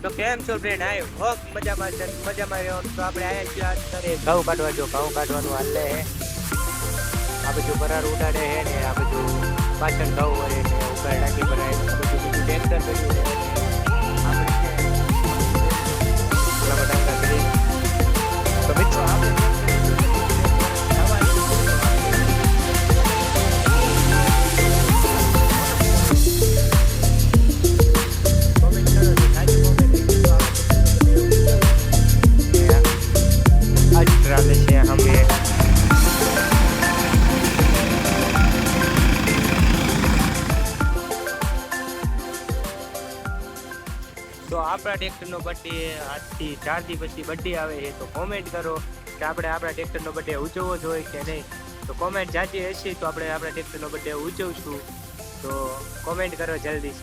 તો કેમ છો ફ્રેન્ડ? આઈ હોપ મજામાં છે, મજામાં રહ્યો. તો આપણે આયા છીએ અત્યારે ઘઉં કાઢવા. જો ઘઉં કાઢવાનું હાલે હે. આ બધું બરાર ઉડાડે હે ને આ બધું પાછળ ઘઉં હોય ને ઉપર ટાંકી ભરાય ને બધું ટ્રેક્ટર કર્યું છે. આપણે એટલા બધા ડાંગરા કરી. તો મિત્રો આપણે ट्राले से हमें તો આપણા ટ્રેક્ટરનો બર્થડે આજથી 4 દી પછી બર્થડે આવે છે. તો કોમેન્ટ કરો કે આપણે આપણા ટ્રેક્ટરનો બર્થડે ઉજવવો જોઈએ કે નહીં. તો કોમેન્ટ જાજી હશે તો આપણે આપણા ટ્રેક્ટરનો બર્થડે ઉજવશું. તો કોમેન્ટ કરો જલ્દી.